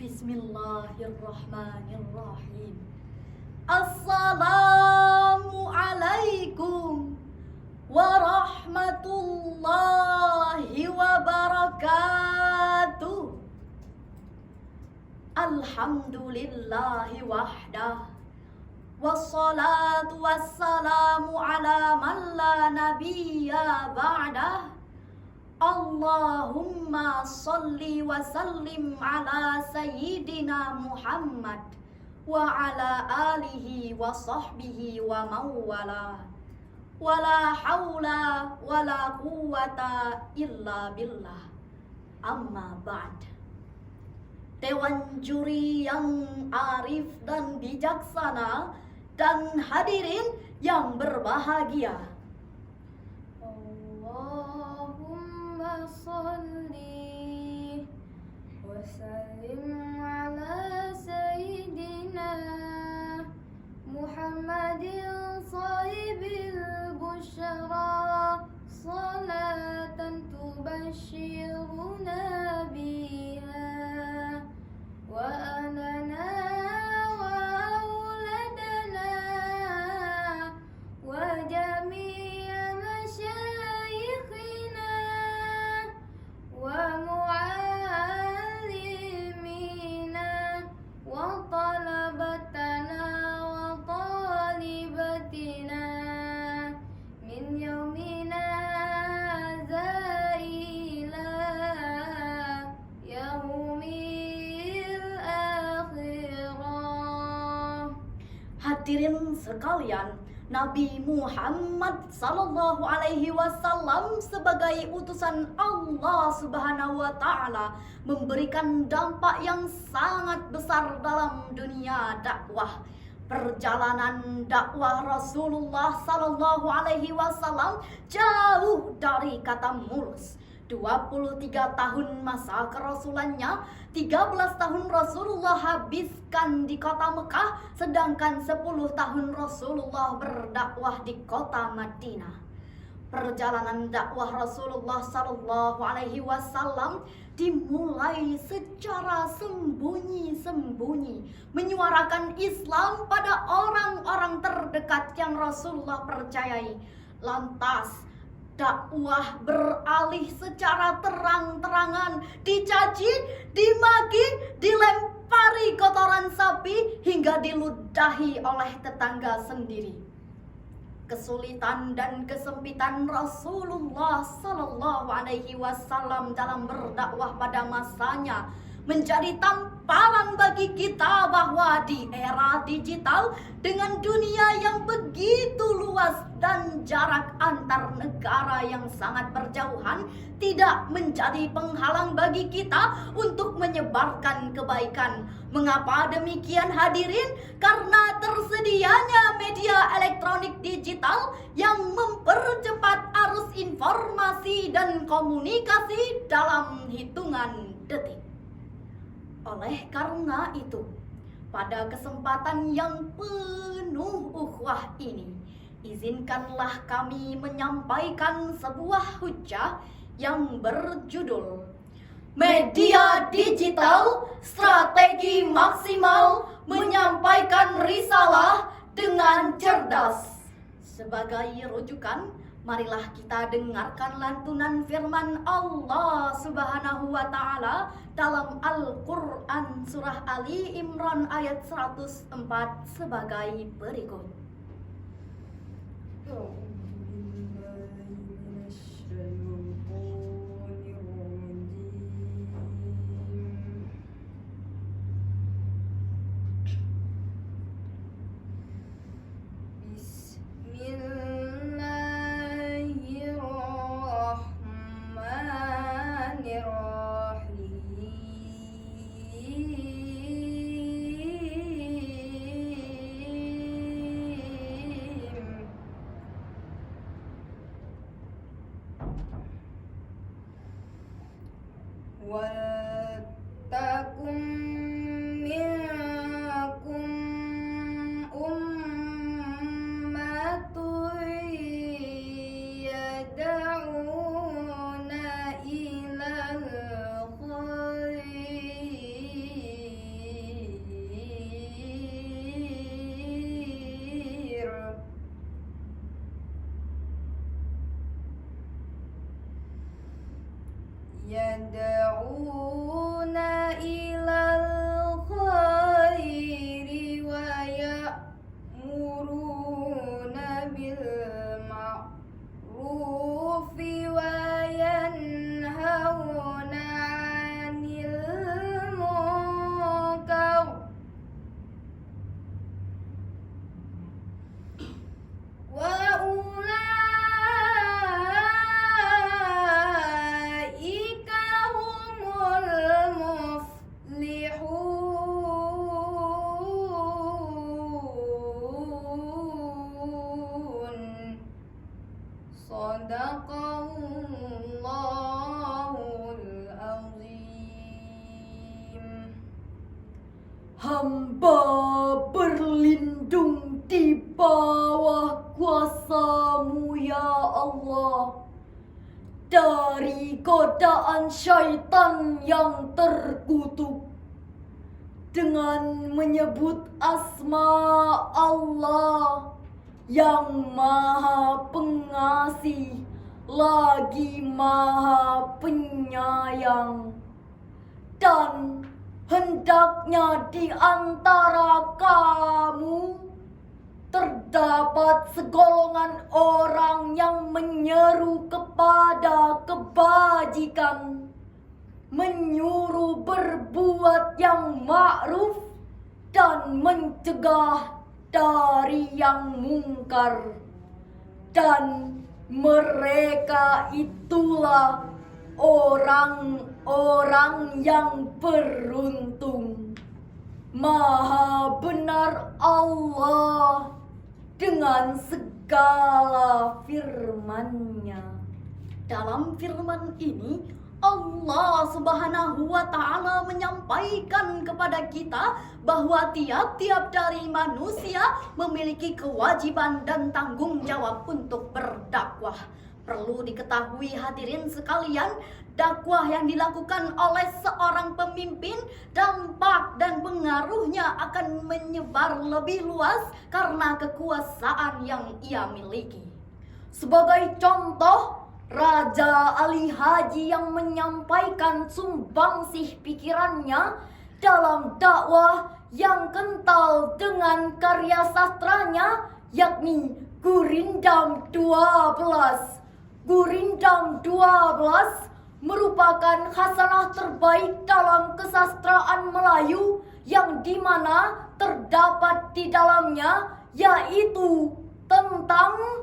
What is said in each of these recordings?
Bismillahirrahmanirrahim. Assalamualaikum warahmatullahi wabarakatuh. Alhamdulillahi wahdah, wassalatu wassalamu ala man la nabiyya ba'dah. Allahumma salli wa sallim ala sayyidina Muhammad wa ala alihi wa sahbihi wa mawala. Wala hawla wala quwata illa billah. Amma ba'd. Dewan juri yang arif dan bijaksana dan hadirin yang berbahagia, Allahumma salli wa sallim ala sayyidina Muhammadin sahibil busyara, salatan tubashiruna biha wa anana wa auladana wa jami'a masyayikhina wa muallimina wa talabatana wa talibatina min yaumina zaila yaumil akhirah. hadirin sekalian, Nabi Muhammad sallallahu alaihi wasallam sebagai utusan Allah Subhanahu wa taala memberikan dampak yang sangat besar dalam dunia dakwah. Perjalanan dakwah Rasulullah sallallahu alaihi wasallam jauh dari kata mulus. 23 tahun masa kerasulannya, 13 tahun Rasulullah habiskan di kota Mekah, sedangkan 10 tahun Rasulullah berdakwah di kota Madinah. Perjalanan dakwah Rasulullah sallallahu alaihi wasallam dimulai secara sembunyi-sembunyi, menyuarakan Islam pada orang-orang terdekat yang Rasulullah percayai. Lantas dakwah beralih secara terang-terangan, dicaci, dimaki, dilempari kotoran sapi hingga diludahi oleh tetangga sendiri. Kesulitan dan kesempitan Rasulullah sallallahu alaihi wasallam dalam berdakwah pada masanya menjadi tamparan bagi kita bahwa di era digital dengan dunia yang begitu luas dan jarak antar negara yang sangat berjauhan tidak menjadi penghalang bagi kita untuk menyebarkan kebaikan. Mengapa demikian hadirin? Karena tersedianya media elektronik digital yang mempercepat arus informasi dan komunikasi dalam hitungan detik. Oleh karena itu, pada kesempatan yang penuh ukhuwah ini, izinkanlah kami menyampaikan sebuah hujah yang berjudul Media Digital Strategi Maksimal Menyampaikan Risalah dengan Cerdas. Sebagai rujukan, marilah kita dengarkan lantunan firman Allah Subhanahu wa taala dalam Al-Qur'an surah Ali Imran ayat 104 sebagai berikut. hamba berlindung di bawah kuasa-Mu ya Allah, dari godaan syaitan yang terkutuk, dengan menyebut asma Allah yang Maha Pengasih lagi Maha Penyayang. Dan hendaknya di antara kamu terdapat segolongan orang yang menyeru kepada kebajikan, menyuruh berbuat yang ma'ruf dan mencegah dari yang mungkar. Dan mereka itulah orang-orang yang beruntung. Maha benar Allah dengan segala firman-Nya. Dalam firman ini, Allah Subhanahu wa Ta'ala menyampaikan kepada kita bahwa tiap-tiap dari manusia memiliki kewajiban dan tanggung jawab untuk berdakwah. Perlu diketahui hadirin sekalian, dakwah yang dilakukan oleh seorang pemimpin, dampak dan pengaruhnya akan menyebar lebih luas karena kekuasaan yang ia miliki. Sebagai contoh, Raja Ali Haji yang menyampaikan sumbangsih pikirannya dalam dakwah yang kental dengan karya sastranya, yakni Gurindam 12. Gurindam 12 merupakan khasanah terbaik dalam kesastraan Melayu yang dimana terdapat di dalamnya yaitu tentang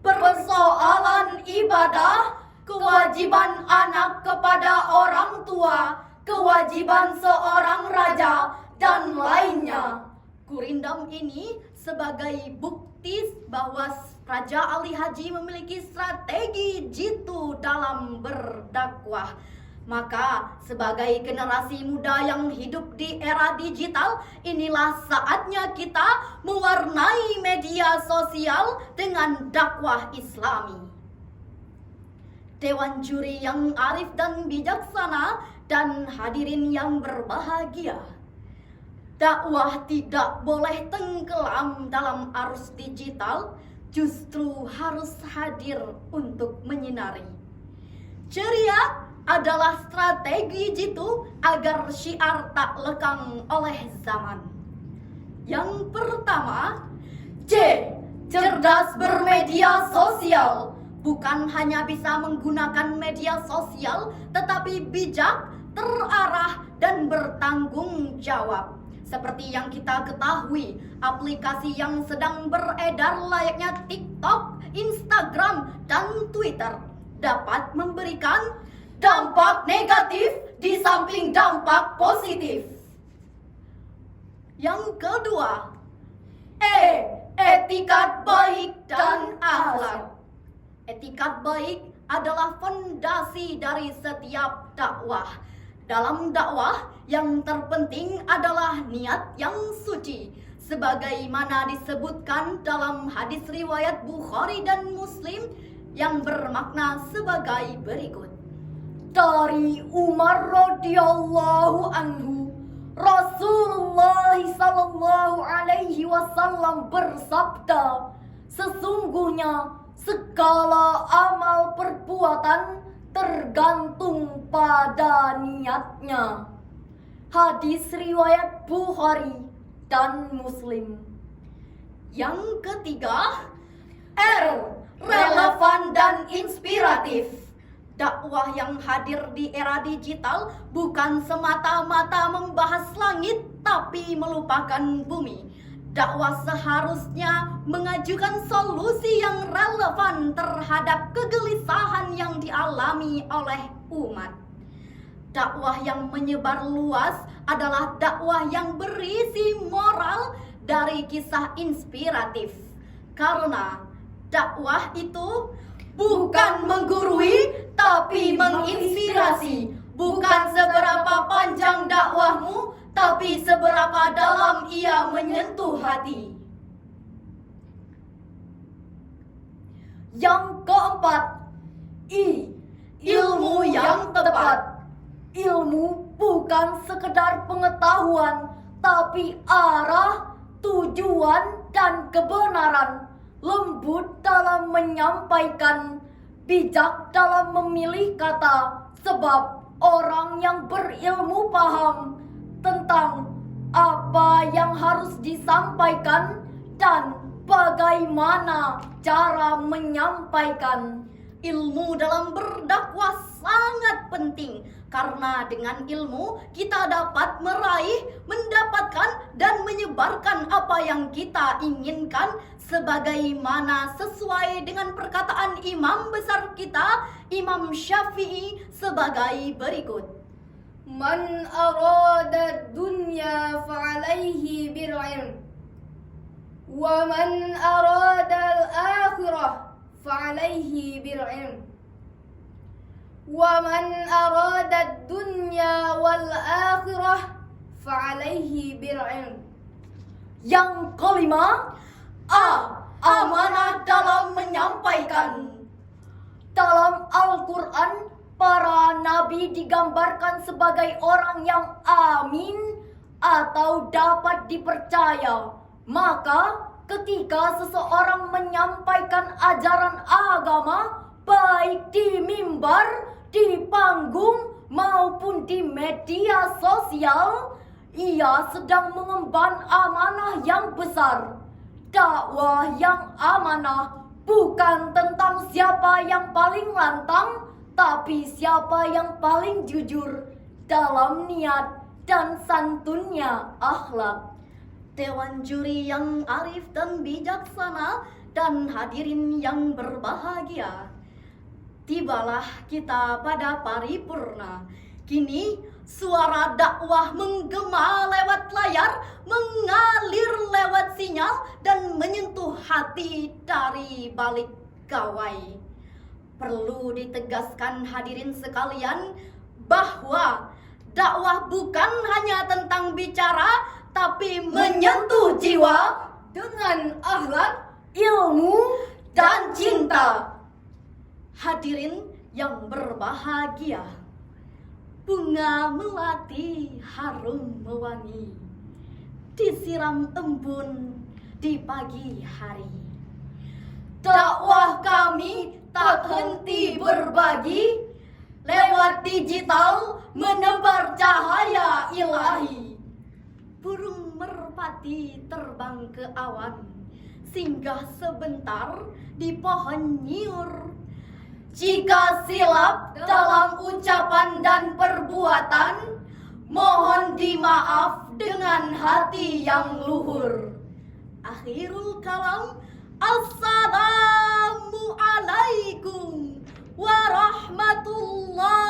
persoalan ibadah, kewajiban anak kepada orang tua, kewajiban seorang raja, dan lainnya. Gurindam ini sebagai bukti bahwa Raja Ali Haji memiliki strategi jitu dalam berdakwah. Maka sebagai generasi muda yang hidup di era digital, inilah saatnya kita mewarnai media sosial dengan dakwah Islami. Dewan juri yang arif dan bijaksana dan hadirin yang berbahagia, dakwah tidak boleh tenggelam dalam arus digital, justru harus hadir untuk menyinari. Ceria adalah strategi jitu agar syiar tak lekang oleh zaman. Yang pertama, cerdas bermedia sosial. Bukan hanya bisa menggunakan media sosial, tetapi bijak, terarah, dan bertanggung jawab. Seperti yang kita ketahui, aplikasi yang sedang beredar layaknya TikTok, Instagram, dan Twitter dapat memberikan dampak negatif di samping dampak positif. Yang kedua, etikat baik dan akhlak. Etikat baik adalah fondasi dari setiap dakwah. Dalam dakwah, yang terpenting adalah niat yang suci, sebagaimana disebutkan dalam hadis riwayat Bukhari dan Muslim yang bermakna sebagai berikut. Dari Umar radhiyallahu anhu, Rasulullah sallallahu alaihi wasallam bersabda, sesungguhnya segala amal perbuatan tergantung pada niatnya. Hadis riwayat Bukhari dan Muslim. Yang ketiga, relevan dan inspiratif. Dakwah yang hadir di era digital bukan semata-mata membahas langit tapi melupakan bumi. Dakwah seharusnya mengajukan solusi yang relevan terhadap kegelisahan yang dialami oleh umat. Dakwah yang menyebar luas adalah dakwah yang berisi moral dari kisah inspiratif. Karena dakwah itu bukan menggurui tapi menginspirasi. Bukan seberapa panjang dakwahmu, tapi seberapa ia menyentuh hati. Yang keempat, ilmu yang tepat. Ilmu bukan sekedar pengetahuan, tapi arah, tujuan, dan kebenaran. Lembut dalam menyampaikan, bijak dalam memilih kata, sebab orang yang berilmu paham tentang apa yang harus disampaikan dan bagaimana cara menyampaikan. Ilmu dalam berdakwah sangat penting, karena dengan ilmu kita dapat meraih, mendapatkan, dan menyebarkan apa yang kita inginkan, sebagaimana sesuai dengan perkataan imam besar kita, Imam Syafi'i, sebagai berikut. Man arada dunya fa'alaihi bil ilm, wa man arada al-akhirah fa'alaihi bil ilm, wa man arada dunya wal akhirah fa'alaihi bil ilm. Yang kelima, amanah dalam menyampaikan. Dalam Al-Quran, para nabi digambarkan sebagai orang yang amin atau dapat dipercaya. Maka ketika seseorang menyampaikan ajaran agama, baik di mimbar, di panggung, maupun di media sosial, ia sedang mengemban amanah yang besar. Dakwah yang amanah bukan tentang siapa yang paling lantang, tapi siapa yang paling jujur dalam niat dan santunnya akhlak. Dewan juri yang arif dan bijaksana dan hadirin yang berbahagia, tibalah kita pada paripurna. Kini suara dakwah menggema lewat layar, mengalir lewat sinyal, dan menyentuh hati dari balik gawai. Perlu ditegaskan hadirin sekalian bahwa dakwah bukan hanya tentang bicara, tapi menyentuh jiwa dengan akhlak, ilmu, dan cinta. Hadirin yang berbahagia, bunga melati harum mewangi, disiram embun di pagi hari. Dakwah kami tak henti berbagi, lewat digital menebar cahaya ilahi. Burung merpati terbang ke awan, singgah sebentar di pohon nyiur. Jika silap dalam ucapan dan perbuatan, mohon dimaaf dengan hati yang luhur. Akhirul kalam, assalamualaikum warahmatullahi